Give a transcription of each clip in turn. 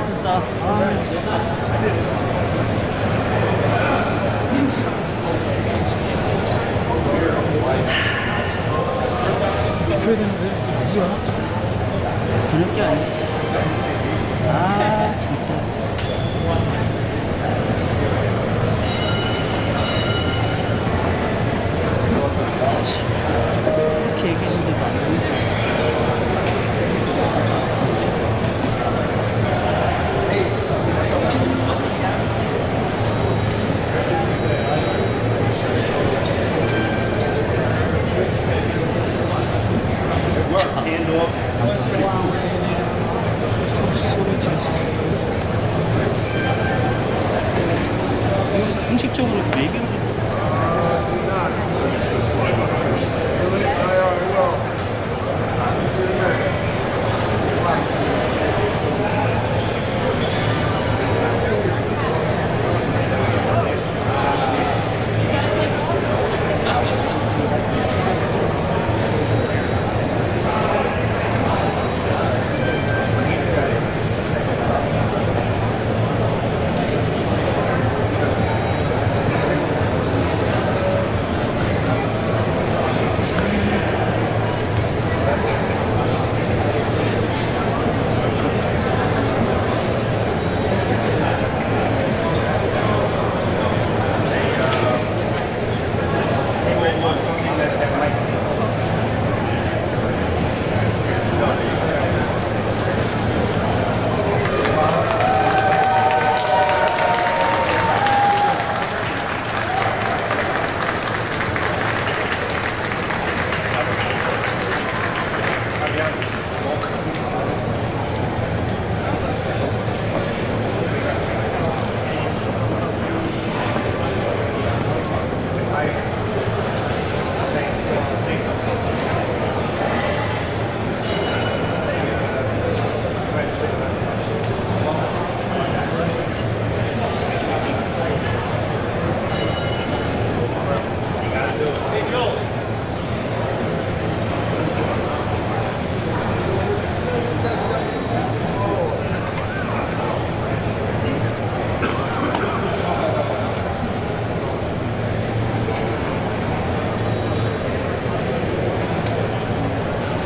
됐다. 비켜야 되는데 누구야? 그럴 게 아니야. 아, 진짜. 이렇게 얘기했는데도 안 되는데. 공식적으로 좀 얘기를 해.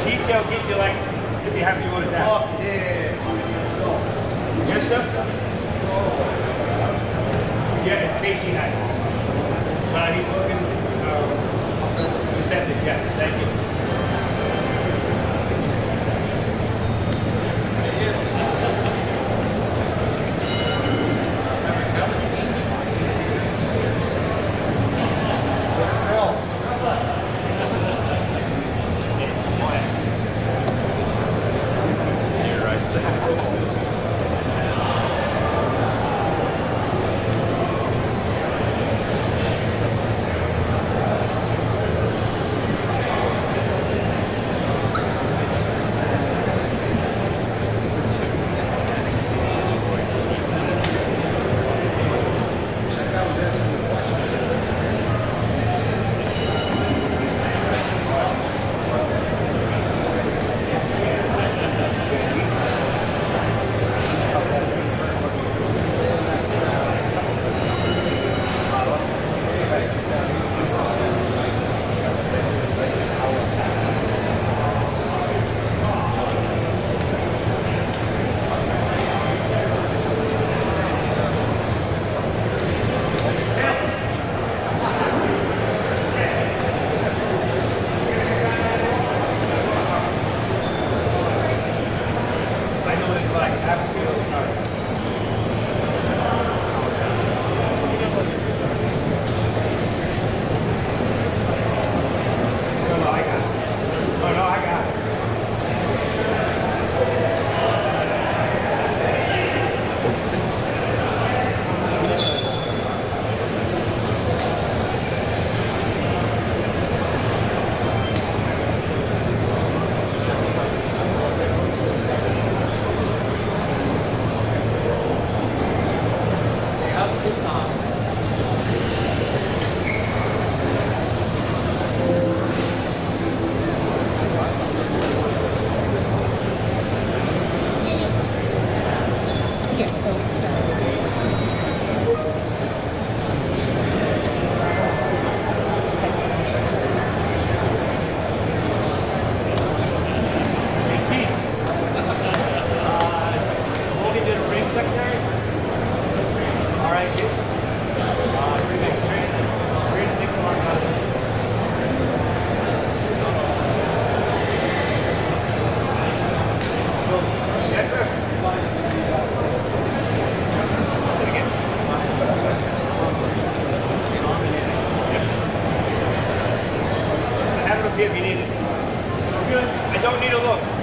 Detail gives you like, if you're happy with that. Oh, yeah. Yes, sir? Yeah, Casey has. He's looking, septic, yes, thank you. next secondary. All right, you. Three big straight. Three nickel on Yes, sir. Do it again. I have it up here if you need it. Good. I don't need a look.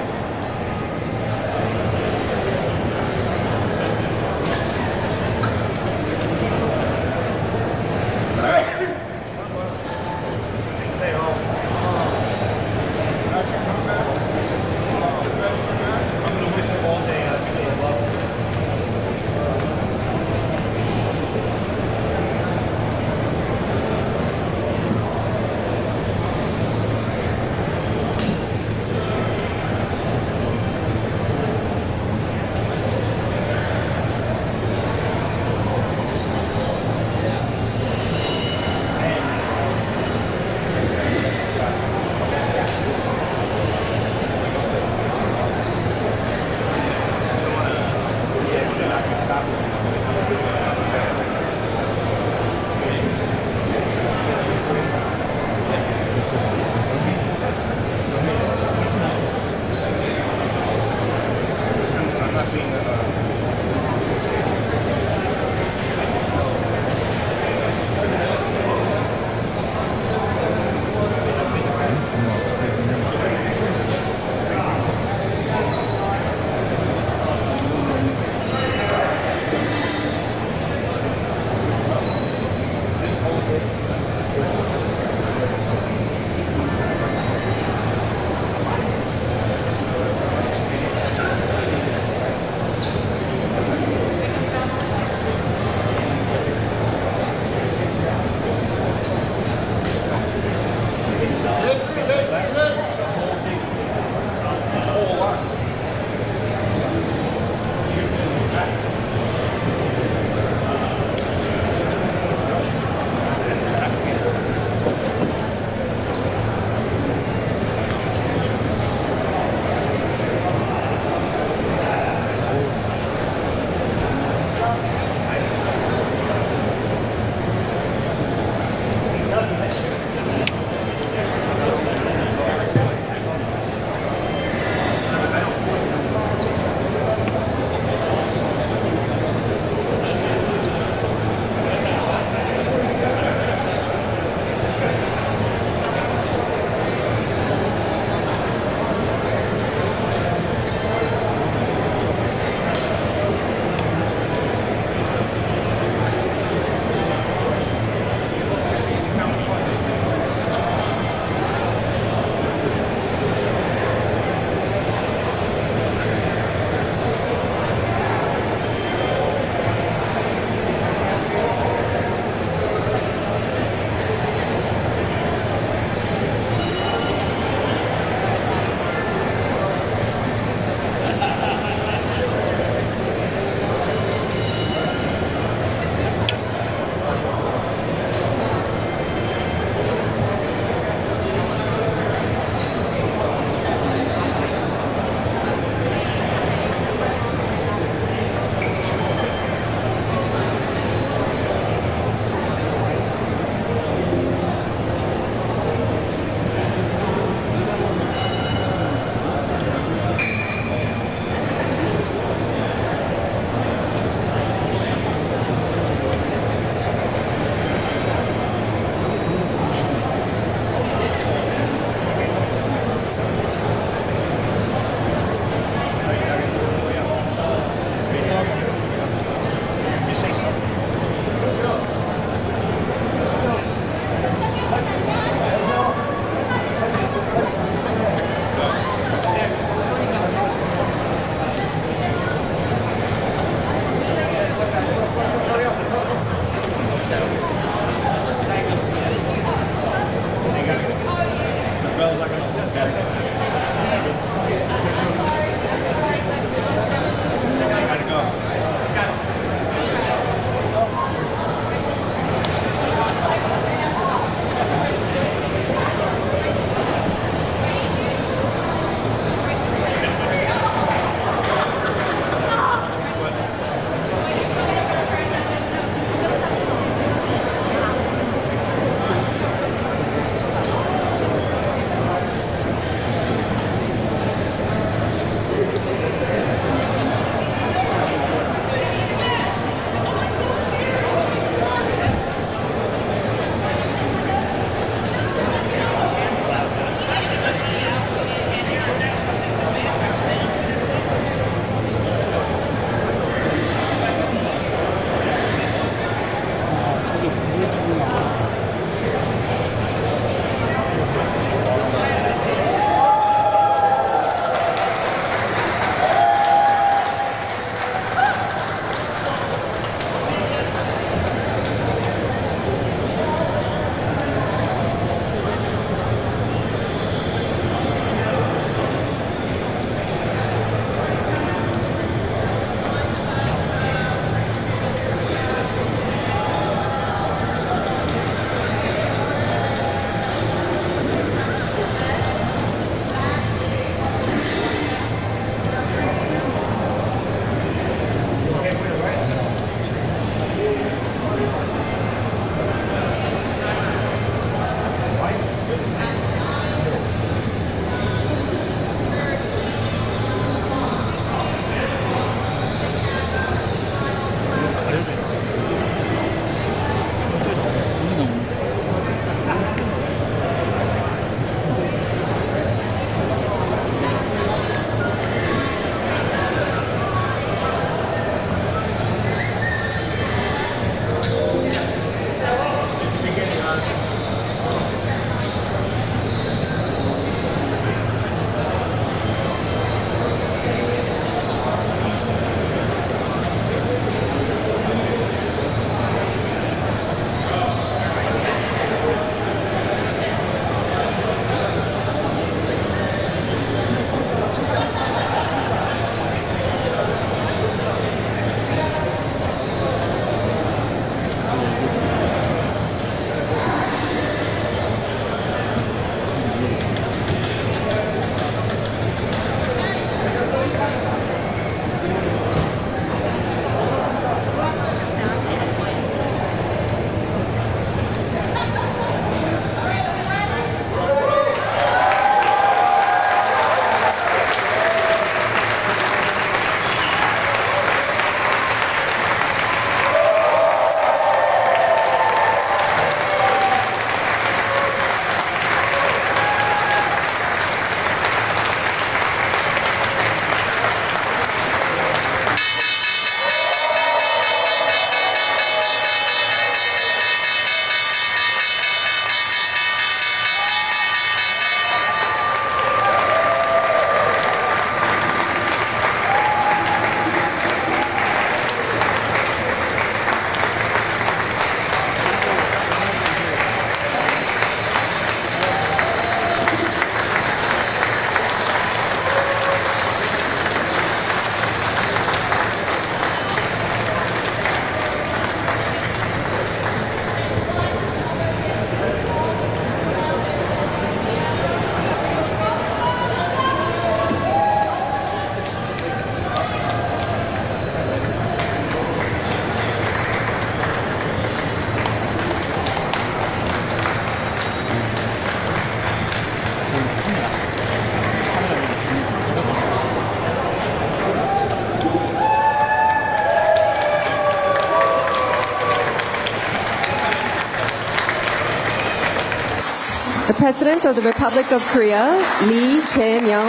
President of the Republic of Korea, Lee Jae-myung,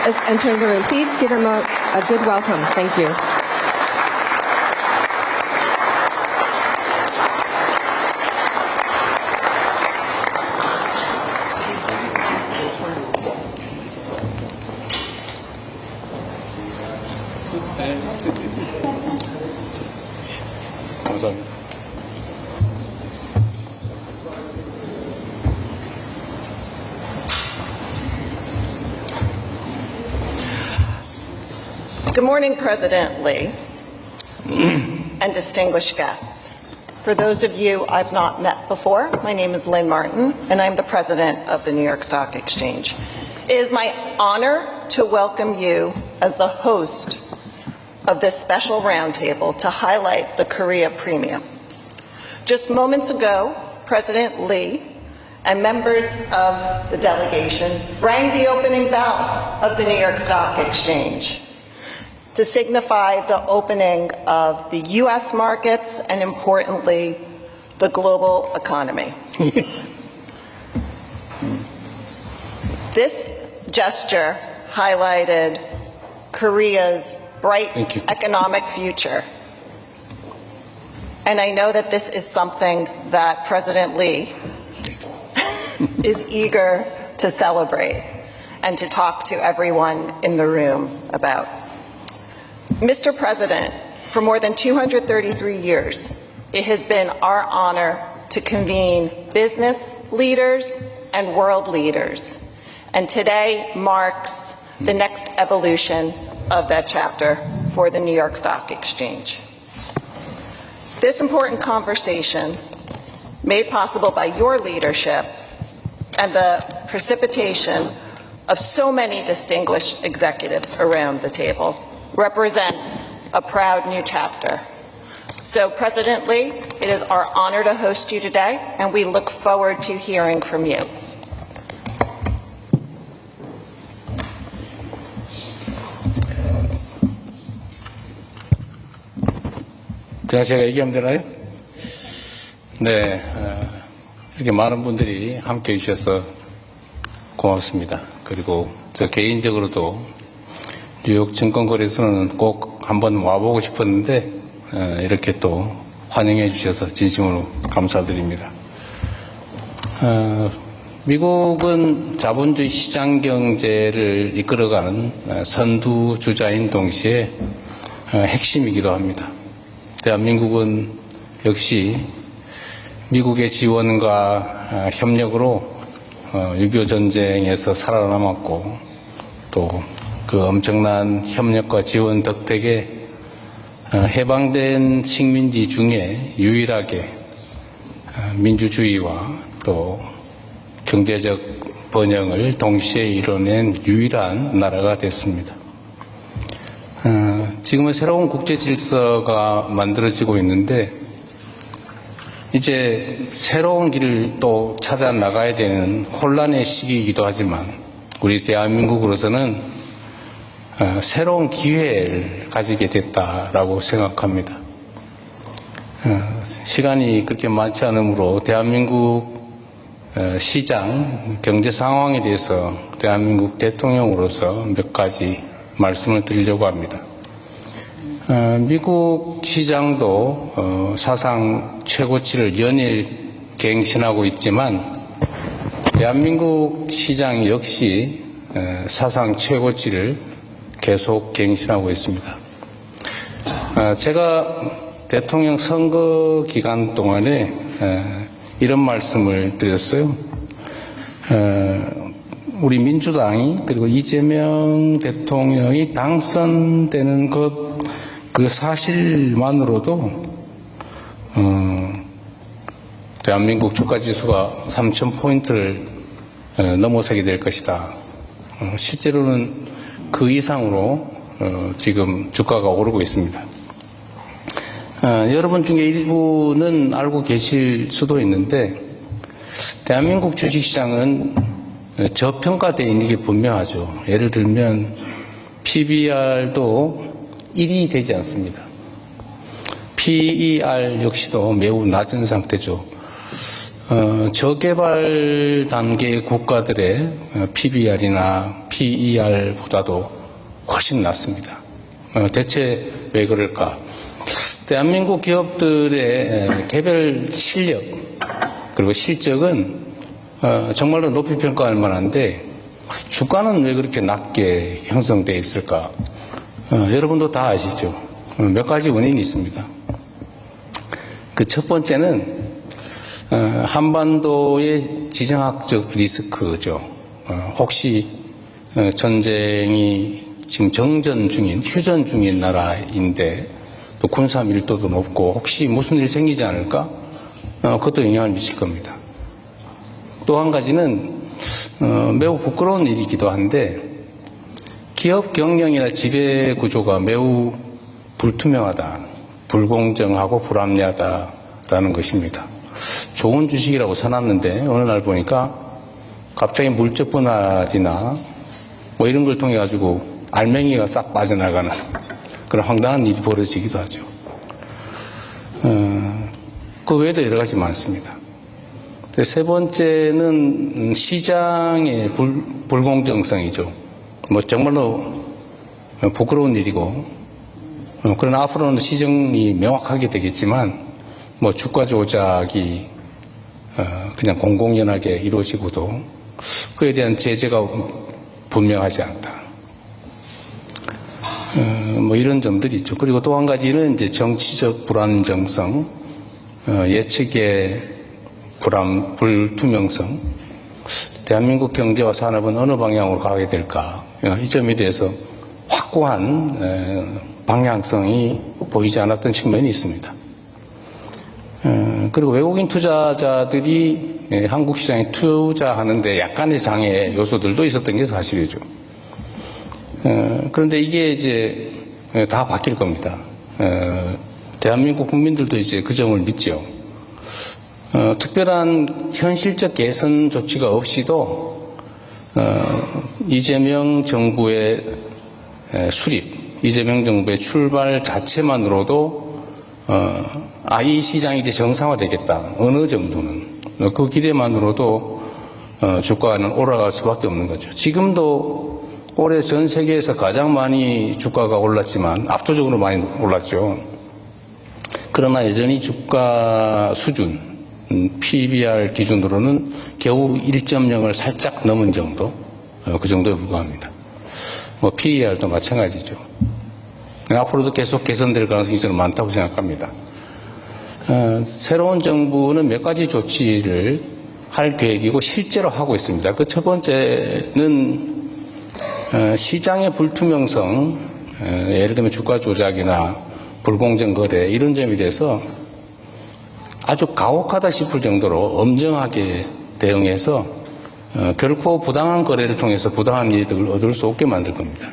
is entering the room. Please give him a good welcome. Thank you. 감사합니다. Good morning, President Lee, and distinguished guests. For those of you I've not met before, my name is Lynn Martin, and I'm the president of the New York Stock Exchange. It is my honor to welcome you as the host of this special roundtable to highlight the Korea Premium. Just moments ago, President Lee and members of the delegation rang the opening bell of the New York Stock Exchange to signify the opening of the U.S. markets and, importantly, the global economy. This gesture highlighted Korea's bright economic future. And I know that this is something that President Lee is eager to celebrate and to talk to everyone in the room about. Mr. President, for more than 233 years, it has been our honor to convene business leaders and world leaders. And today marks the next evolution of that chapter for the New York Stock Exchange. This important conversation, made possible by your leadership and the precipitation of so many distinguished executives around the table, represents a proud new chapter. So, President Lee, it is our honor to host you today, and we look forward to hearing from you. 제가 얘기하면 되나요? 네, 이렇게 많은 분들이 함께 해주셔서 고맙습니다. 그리고 저 개인적으로도 뉴욕 증권거래소는 꼭 한번 와보고 싶었는데 이렇게 또 환영해 주셔서 진심으로 감사드립니다. 미국은 자본주의 시장 경제를 이끌어가는 선두주자인 동시에 핵심이기도 합니다. 대한민국은 역시 미국의 지원과 협력으로 6.25 전쟁에서 살아남았고 또 그 엄청난 협력과 지원 덕택에 해방된 식민지 중에 유일하게 민주주의와 또 경제적 번영을 동시에 이뤄낸 유일한 나라가 됐습니다. 지금은 새로운 국제 질서가 만들어지고 있는데 이제 새로운 길을 또 찾아 나가야 되는 혼란의 시기이기도 하지만 우리 대한민국으로서는 새로운 기회를 가지게 됐다라고 생각합니다. 시간이 그렇게 많지 않으므로 대한민국 시장 경제 상황에 대해서 대한민국 대통령으로서 몇 가지 말씀을 드리려고 합니다. 미국 시장도 사상 최고치를 연일 갱신하고 있지만 대한민국 시장 역시 사상 최고치를 계속 갱신하고 있습니다. 제가 대통령 선거 기간 동안에 이런 말씀을 드렸어요. 우리 민주당이 그리고 이재명 대통령이 당선되는 그 사실만으로도 대한민국 주가지수가 3,000포인트를 넘어서게 될 것이다. 실제로는 그 이상으로 지금 주가가 오르고 있습니다. 여러분 중에 일부는 알고 계실 수도 있는데 대한민국 주식시장은 저평가되어 있는 게 분명하죠. 예를 들면 PBR도 1이 되지 않습니다. PER 역시도 매우 낮은 상태죠. 저개발 단계 국가들의 PBR이나 PER보다도 훨씬 낮습니다. 대체 왜 그럴까? 대한민국 기업들의 개별 실력 그리고 실적은 정말로 높이 평가할 만한데 주가는 왜 그렇게 낮게 형성되어 있을까? 여러분도 다 아시죠? 몇 가지 원인이 있습니다. 그 첫 번째는 한반도의 지정학적 리스크죠. 혹시 전쟁이 지금 정전 중인, 휴전 중인 나라인데 또 군사 밀도도 높고 혹시 무슨 일 생기지 않을까? 그것도 영향을 미칠 겁니다. 또 한 가지는 매우 부끄러운 일이기도 한데 기업 경영이나 지배 구조가 매우 불투명하다, 불공정하고 불합리하다라는 것입니다. 좋은 주식이라고 사놨는데 어느 날 보니까 갑자기 물적 분할이나 뭐 이런 걸 통해 가지고 알맹이가 싹 빠져나가는 그런 황당한 일이 벌어지기도 하죠. 그 외에도 여러 가지 많습니다. 세 번째는 시장의 불공정성이죠. 뭐 정말로 부끄러운 일이고, 그러나 앞으로는 시정이 명확하게 되겠지만 뭐 주가 조작이 그냥 공공연하게 이루어지고도 그에 대한 제재가 분명하지 않다. 뭐 이런 점들이 있죠. 그리고 또 한 가지는 이제 정치적 불안정성, 예측의 불투명성, 대한민국 경제와 산업은 어느 방향으로 가게 될까? 이 점에 대해서 확고한 방향성이 보이지 않았던 측면이 있습니다. 그리고 외국인 투자자들이 한국 시장에 투자하는데 약간의 장애 요소들도 있었던 게 사실이죠. 그런데 이게 이제 다 바뀔 겁니다. 대한민국 국민들도 이제 그 점을 믿죠. 특별한 현실적 개선 조치가 없이도 이재명 정부의 수립, 이재명 정부의 출발 자체만으로도 이 시장이 이제 정상화되겠다. 어느 정도는 그 기대만으로도 주가는 올라갈 수밖에 없는 거죠. 지금도 올해 전 세계에서 가장 많이 주가가 올랐지만 압도적으로 많이 올랐죠. 그러나 여전히 주가 수준, PBR 기준으로는 겨우 1.0을 살짝 넘은 정도, 그 정도에 불과합니다. 뭐 PER도 마찬가지죠. 앞으로도 계속 개선될 가능성이 저는 많다고 생각합니다. 새로운 정부는 몇 가지 조치를 할 계획이고 실제로 하고 있습니다. 그 첫 번째는 시장의 불투명성, 예를 들면 주가 조작이나 불공정 거래 이런 점에 대해서 아주 가혹하다 싶을 정도로 엄정하게 대응해서 결코 부당한 거래를 통해서 부당한 이득을 얻을 수 없게 만들 겁니다.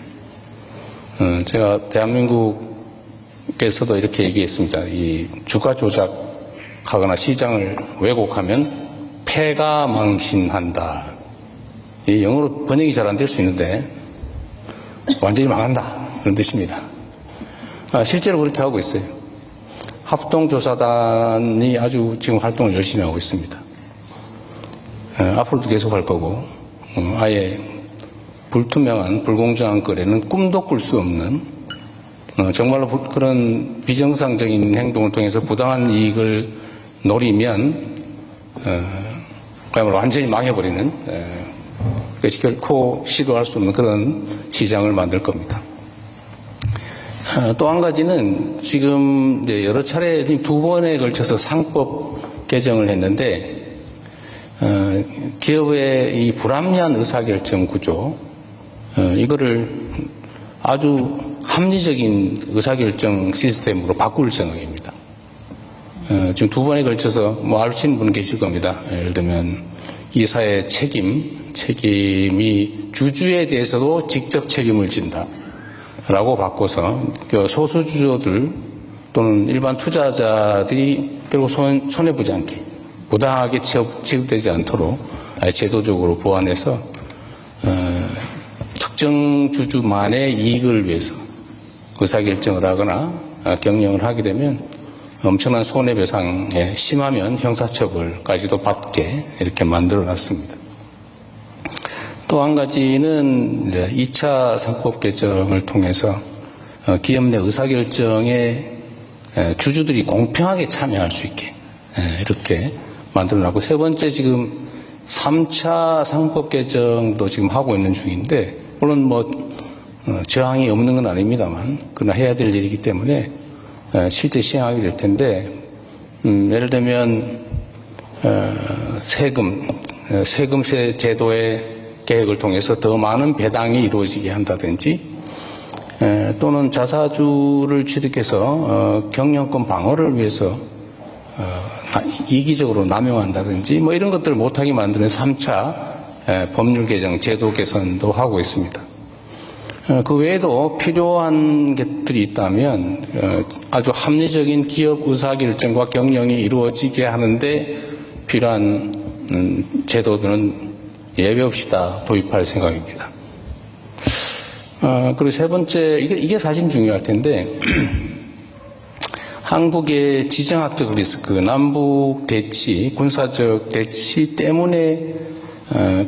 제가 대한민국에서도 이렇게 얘기했습니다. 이 주가 조작하거나 시장을 왜곡하면 패가 망신한다. 이 영어로 번역이 잘 안 될 수 있는데 완전히 망한다. 그런 뜻입니다. 실제로 그렇게 하고 있어요. 합동조사단이 아주 지금 활동을 열심히 하고 있습니다. 앞으로도 계속 할 거고, 아예 불투명한, 불공정한 거래는 꿈도 꿀 수 없는, 정말로 그런 비정상적인 행동을 통해서 부당한 이익을 노리면, 그야말로 완전히 망해버리는, 그것이 결코 시도할 수 없는 그런 시장을 만들 겁니다. 또 한 가지는 지금 이제 여러 차례 두 번에 걸쳐서 상법 개정을 했는데 기업의 이 불합리한 의사결정 구조 이거를 아주 합리적인 의사결정 시스템으로 바꿀 생각입니다. 지금 두 번에 걸쳐서 뭐 아시는 분 계실 겁니다. 예를 들면 이사의 책임이 주주에 대해서도 직접 책임을 진다. 라고 바꿔서 소수주주들 또는 일반 투자자들이 결국 손해보지 않게 부당하게 취급되지 않도록 제도적으로 보완해서 특정 주주만의 이익을 위해서 의사결정을 하거나 경영을 하게 되면 엄청난 손해배상에 심하면 형사처벌까지도 받게 이렇게 만들어놨습니다. 또 한 가지는 2차 상법 개정을 통해서 기업 내 의사결정에 주주들이 공평하게 참여할 수 있게 이렇게 만들어놨고, 세 번째 지금 3차 상법 개정도 지금 하고 있는 중인데, 물론 저항이 없는 건 아닙니다만 그러나 해야 될 일이기 때문에 실제 시행하게 될 텐데, 예를 들면 세금세 제도의 계획을 통해서 더 많은 배당이 이루어지게 한다든지, 또는 자사주를 취득해서 경영권 방어를 위해서 이기적으로 남용한다든지 이런 것들을 못하게 만드는 3차 법률 개정, 제도 개선도 하고 있습니다. 그 외에도 필요한 것들이 있다면 아주 합리적인 기업 의사결정과 경영이 이루어지게 하는데 필요한 제도들은 예외 없이 다 도입할 생각입니다. 그리고 세 번째, 이게 사실 중요할 텐데, 한국의 지정학적 리스크, 남북 대치, 군사적 대치 때문에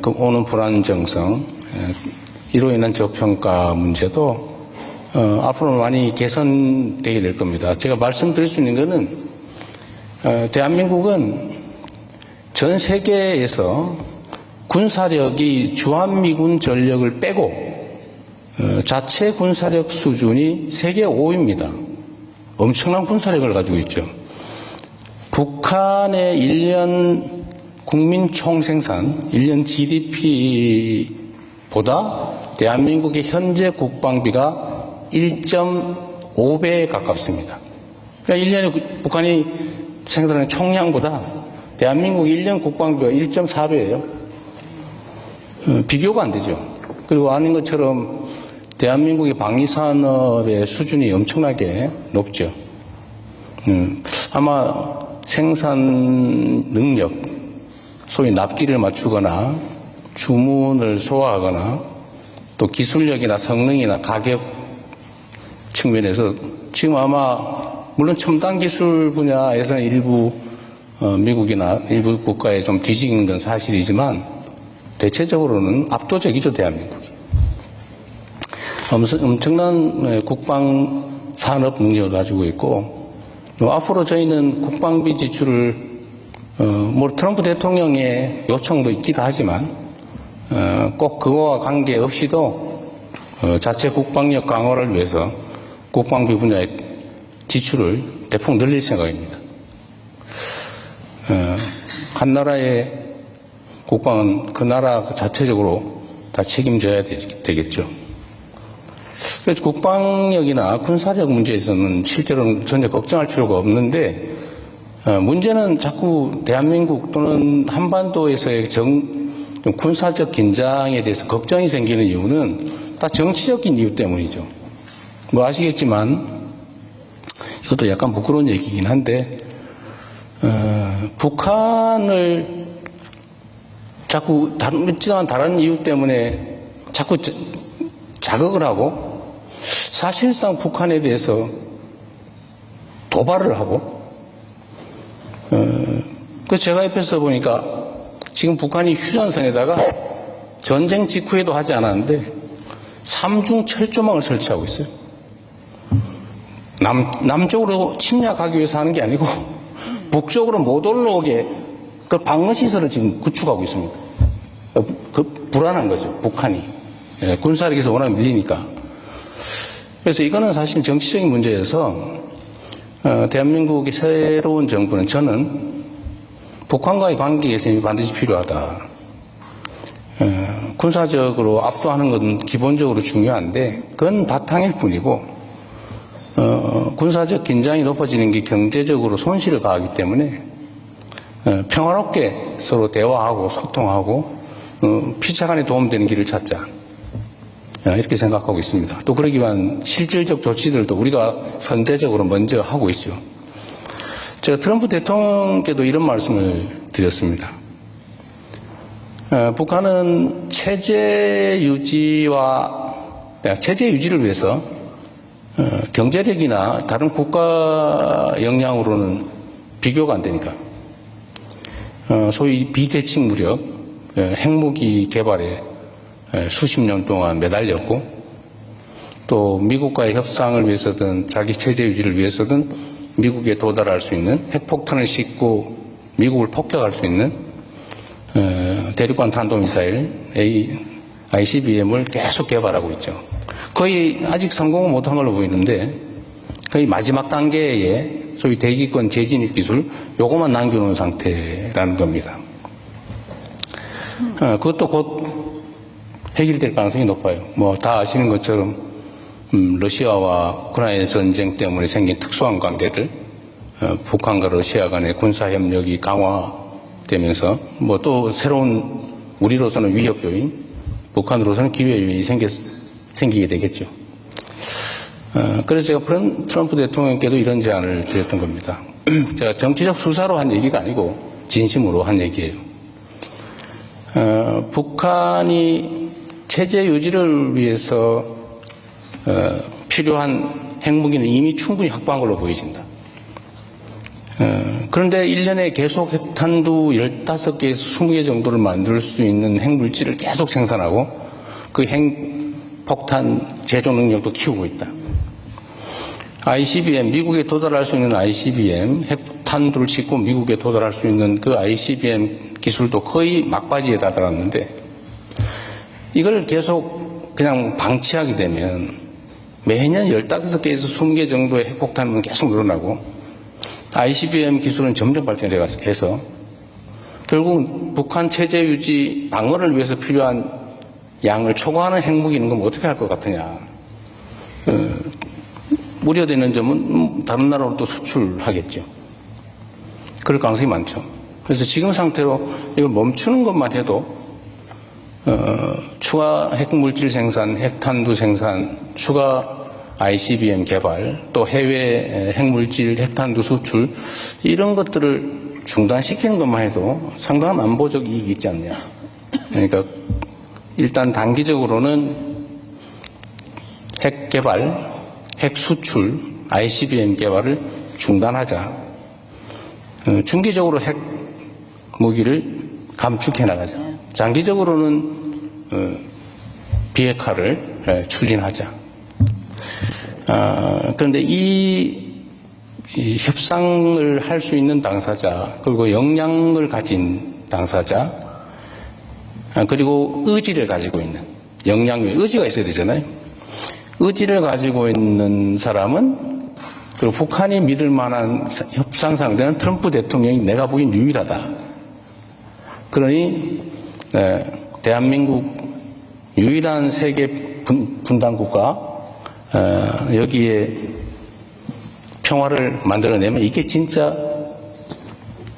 오는 불안정성, 이로 인한 저평가 문제도 앞으로 많이 개선되게 될 겁니다. 제가 말씀드릴 수 있는 것은 대한민국은 전 세계에서 군사력이 주한미군 전력을 빼고 자체 군사력 수준이 세계 5위입니다. 엄청난 군사력을 가지고 있죠. 북한의 1년 국민 총생산, 1년 GDP보다 대한민국의 현재 국방비가 1.5배에 가깝습니다. 그러니까 1년에 북한이 생산하는 총량보다 대한민국 1년 국방비가 1.4배예요. 비교가 안 되죠. 그리고 아는 것처럼 대한민국의 방위산업의 수준이 엄청나게 높죠. 아마 생산 능력, 소위 납기를 맞추거나 주문을 소화하거나 또 기술력이나 성능이나 가격 측면에서 지금 아마 물론 첨단 기술 분야에서는 일부 미국이나 일부 국가에 좀 뒤지긴 건 사실이지만 대체적으로는 압도적이죠, 대한민국이. 엄청난 국방 산업 능력을 가지고 있고, 앞으로 저희는 국방비 지출을 트럼프 대통령의 요청도 있기도 하지만 꼭 그거와 관계없이도 자체 국방력 강화를 위해서 국방비 분야의 지출을 대폭 늘릴 생각입니다. 한 나라의 국방은 그 나라 자체적으로 다 책임져야 되겠죠. 그래서 국방력이나 군사력 문제에서는 실제로는 전혀 걱정할 필요가 없는데, 문제는 자꾸 대한민국 또는 한반도에서의 군사적 긴장에 대해서 걱정이 생기는 이유는 다 정치적인 이유 때문이죠. 아시겠지만 이것도 약간 부끄러운 얘기긴 한데, 북한을 자꾸 다른 이유 때문에 자꾸 자극을 하고, 사실상 북한에 대해서 도발을 하고, 제가 옆에서 보니까 지금 북한이 휴전선에다가 전쟁 직후에도 하지 않았는데 삼중 철조망을 설치하고 있어요. 남쪽으로 침략하기 위해서 하는 게 아니고 북쪽으로 못 올라오게 그 방어시설을 지금 구축하고 있습니다. 불안한 거죠, 북한이. 군사력에서 워낙 밀리니까. 그래서 이거는 사실 정치적인 문제여서 대한민국의 새로운 정부는 저는 북한과의 관계 개선이 반드시 필요하다. 군사적으로 압도하는 건 기본적으로 중요한데 그건 바탕일 뿐이고, 군사적 긴장이 높아지는 게 경제적으로 손실을 가하기 때문에 평화롭게 서로 대화하고 소통하고 피차간에 도움되는 길을 찾자, 이렇게 생각하고 있습니다. 또 그러기 위한 실질적 조치들도 우리가 선제적으로 먼저 하고 있죠. 제가 트럼프 대통령께도 이런 말씀을 드렸습니다. 북한은 체제 유지를 위해서 경제력이나 다른 국가 역량으로는 비교가 안 되니까. 소위 비대칭 무력, 핵무기 개발에 수십 년 동안 매달렸고, 또 미국과의 협상을 위해서든 자기 체제 유지를 위해서든 미국에 도달할 수 있는 핵폭탄을 싣고 미국을 폭격할 수 있는 대륙간 탄도미사일 ICBM을 계속 개발하고 있죠. 거의 아직 성공은 못한 걸로 보이는데 거의 마지막 단계의 소위 대기권 재진입 기술 요것만 남겨놓은 상태라는 겁니다. 그것도 곧 해결될 가능성이 높아요. 뭐 다 아시는 것처럼 러시아와 우크라이나 전쟁 때문에 생긴 특수한 관계들, 북한과 러시아 간의 군사협력이 강화되면서 뭐 또 새로운 우리로서는 위협 요인, 북한으로서는 기회 요인이 생기게 되겠죠. 그래서 제가 트럼프 대통령께도 이런 제안을 드렸던 겁니다. 제가 정치적 수사로 한 얘기가 아니고 진심으로 한 얘기예요. 북한이 체제 유지를 위해서 필요한 핵무기는 이미 충분히 확보한 걸로 보여진다. 그런데 1년에 계속 핵탄두 15개에서 20개 정도를 만들 수 있는 핵물질을 계속 생산하고 그 핵폭탄 제조 능력도 키우고 있다. ICBM, 미국에 도달할 수 있는 ICBM, 핵탄두를 싣고 미국에 도달할 수 있는 그 ICBM 기술도 거의 막바지에 다다랐는데 이걸 계속 그냥 방치하게 되면 매년 15개에서 20개 정도의 핵폭탄은 계속 늘어나고 ICBM 기술은 점점 발전해서 결국 북한 체제 유지 방어를 위해서 필요한 양을 초과하는 핵무기는 그럼 어떻게 할 것 같으냐. 우려되는 점은 다른 나라로 또 수출하겠죠. 그럴 가능성이 많죠. 그래서 지금 상태로 이걸 멈추는 것만 해도 추가 핵물질 생산, 핵탄두 생산, 추가 ICBM 개발, 또 해외 핵물질, 핵탄두 수출 이런 것들을 중단시키는 것만 해도 상당한 안보적 이익이 있지 않냐. 그러니까 일단 단기적으로는 핵 개발, 핵 수출, ICBM 개발을 중단하자. 중기적으로 핵 무기를 감축해 나가자. 장기적으로는 비핵화를 추진하자. 그런데 이 협상을 할 수 있는 당사자, 그리고 역량을 가진 당사자, 그리고 의지를 가지고 있는 역량, 의지가 있어야 되잖아요. 의지를 가지고 있는 사람은 그리고 북한이 믿을 만한 협상 상대는 트럼프 대통령이 내가 보기엔 유일하다. 그러니 대한민국 유일한 세계 분단 국가 여기에 평화를 만들어내면 이게 진짜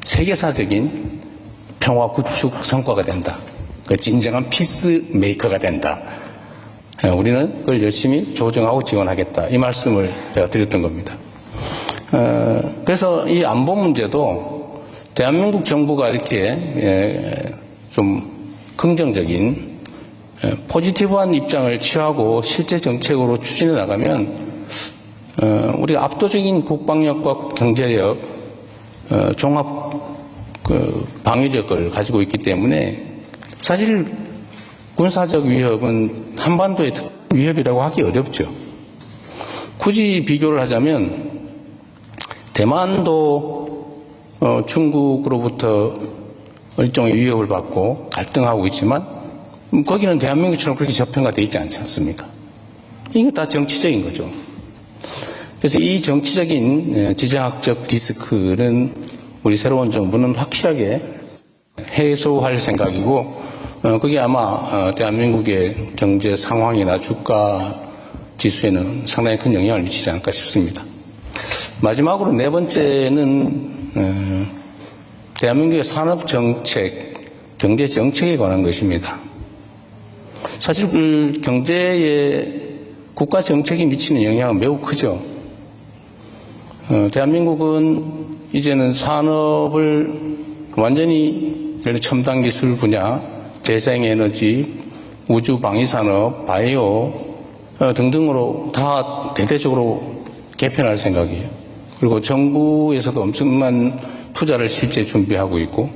세계사적인 평화 구축 성과가 된다. 진정한 피스 메이커가 된다. 우리는 그걸 열심히 조정하고 지원하겠다. 이 말씀을 제가 드렸던 겁니다. 그래서 이 안보 문제도 대한민국 정부가 이렇게 좀 긍정적인 포지티브한 입장을 취하고 실제 정책으로 추진해 나가면 우리가 압도적인 국방력과 경제력, 종합 방위력을 가지고 있기 때문에 사실 군사적 위협은 한반도의 위협이라고 하기 어렵죠. 굳이 비교를 하자면 대만도 중국으로부터 일종의 위협을 받고 갈등하고 있지만 거기는 대한민국처럼 그렇게 저평가되어 있지 않지 않습니까? 이게 다 정치적인 거죠. 그래서 이 정치적인 지정학적 리스크는 우리 새로운 정부는 확실하게 해소할 생각이고 그게 아마 대한민국의 경제 상황이나 주가 지수에는 상당히 큰 영향을 미치지 않을까 싶습니다. 마지막으로 네 번째는 대한민국의 산업정책, 경제정책에 관한 것입니다. 사실 경제에 국가정책이 미치는 영향은 매우 크죠. 대한민국은 이제는 산업을 완전히 첨단 기술 분야, 재생에너지, 우주 방위산업, 바이오, 등등으로 다 대대적으로 개편할 생각이에요. 그리고 정부에서도 엄청난 투자를 실제 준비하고 있고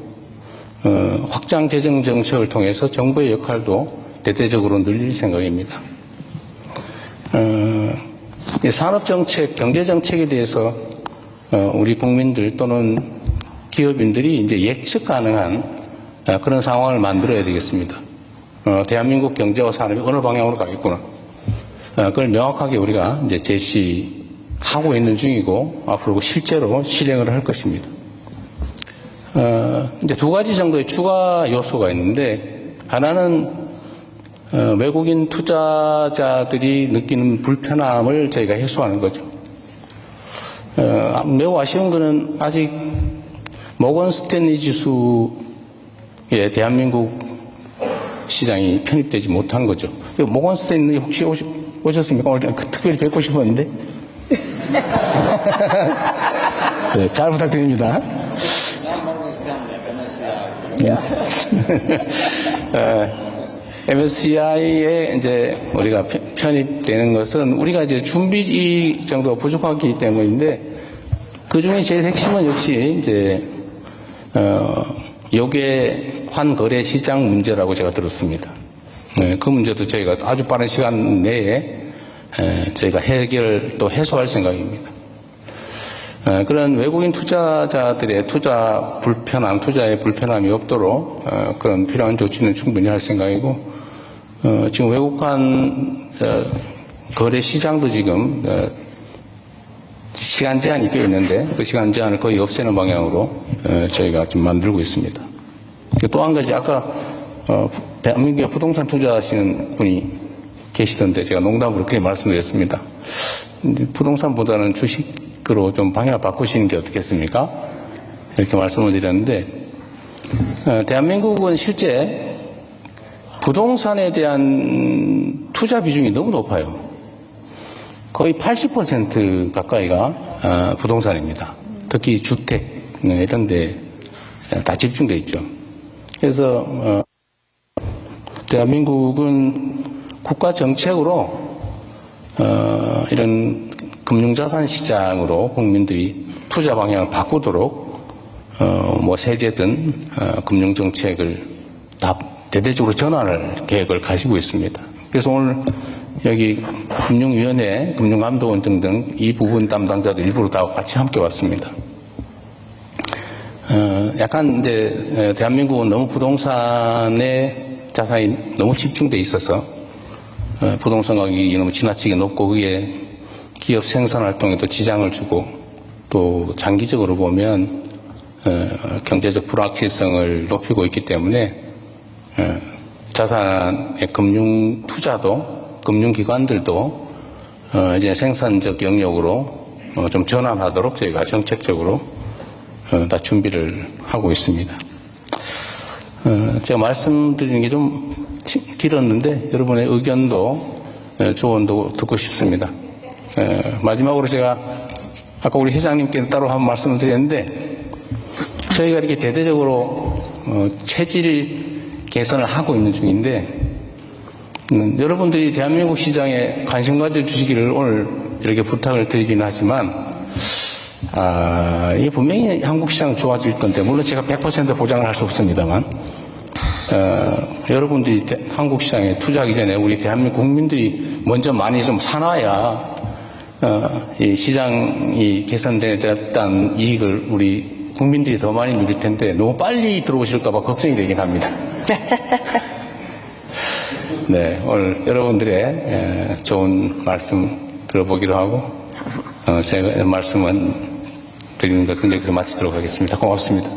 확장 재정 정책을 통해서 정부의 역할도 대대적으로 늘릴 생각입니다. 산업정책, 경제정책에 대해서 우리 국민들 또는 기업인들이 이제 예측 가능한 그런 상황을 만들어야 되겠습니다. 대한민국 경제와 산업이 어느 방향으로 가겠구나. 그걸 명확하게 우리가 이제 제시하고 있는 중이고 앞으로 실제로 실행을 할 것입니다. 이제 두 가지 정도의 추가 요소가 있는데 하나는 외국인 투자자들이 느끼는 불편함을 저희가 해소하는 거죠. 매우 아쉬운 것은 아직 모건 스탠리 지수에 대한민국 시장이 편입되지 못한 거죠. 모건 스탠리 혹시 오셨습니까? 오늘 특별히 뵙고 싶었는데. 네, 잘 부탁드립니다. MSCI에 이제 우리가 편입되는 것은 우리가 이제 준비 정도가 부족하기 때문인데 그 중에 제일 핵심은 역시 이제 역외 환거래 시장 문제라고 제가 들었습니다. 네, 그 문제도 저희가 아주 빠른 시간 내에 저희가 또 해소할 생각입니다. 그런 외국인 투자자들의 투자의 불편함이 없도록 그런 필요한 조치는 충분히 할 생각이고 지금 외국환 거래 시장도 지금 시간 제한이 꽤 있는데 그 시간 제한을 거의 없애는 방향으로 저희가 지금 만들고 있습니다. 또 한 가지 아까 대한민국에 부동산 투자하시는 분이 계시던데 제가 농담으로 그렇게 말씀드렸습니다. 부동산보다는 주식으로 좀 방향을 바꾸시는 게 어떻겠습니까? 이렇게 말씀을 드렸는데 대한민국은 실제 부동산에 대한 투자 비중이 너무 높아요. 거의 80% 가까이가 부동산입니다. 특히 주택 이런 데 다 집중돼 있죠. 그래서 대한민국은 국가 정책으로 이런 금융자산 시장으로 국민들이 투자 방향을 바꾸도록 뭐 세제든 금융정책을 다 대대적으로 전환할 계획을 가지고 있습니다. 그래서 오늘 여기 금융위원회, 금융감독원 등등 이 부분 담당자들 일부러 다 같이 함께 왔습니다. 약간 이제 대한민국은 너무 부동산에 자산이 너무 집중돼 있어서 부동산 가격이 너무 지나치게 높고 그게 기업 생산 활동에도 지장을 주고 또 장기적으로 보면 경제적 불확실성을 높이고 있기 때문에 자산의 금융 투자도 금융기관들도 이제 생산적 영역으로 좀 전환하도록 저희가 정책적으로 다 준비를 하고 있습니다. 제가 말씀드리는 게 좀 길었는데 여러분의 의견도 조언도 듣고 싶습니다. 마지막으로 제가 아까 우리 회장님께 따로 한 말씀을 드렸는데 저희가 이렇게 대대적으로 체질 개선을 하고 있는 중인데 여러분들이 대한민국 시장에 관심 가져주시기를 오늘 이렇게 부탁을 드리기는 하지만 이게 분명히 한국 시장 좋아질 건데 물론 제가 100% 보장을 할 수 없습니다만 여러분들이 한국 시장에 투자하기 전에 우리 대한민국 국민들이 먼저 많이 좀 사놔야 이 시장이 개선되는 이익을 우리 국민들이 더 많이 누릴 텐데 너무 빨리 들어오실까 봐 걱정이 되긴 합니다. 네, 오늘 여러분들의 좋은 말씀 들어보기도 하고 제가 말씀은 드리는 것은 여기서 마치도록 하겠습니다. 고맙습니다.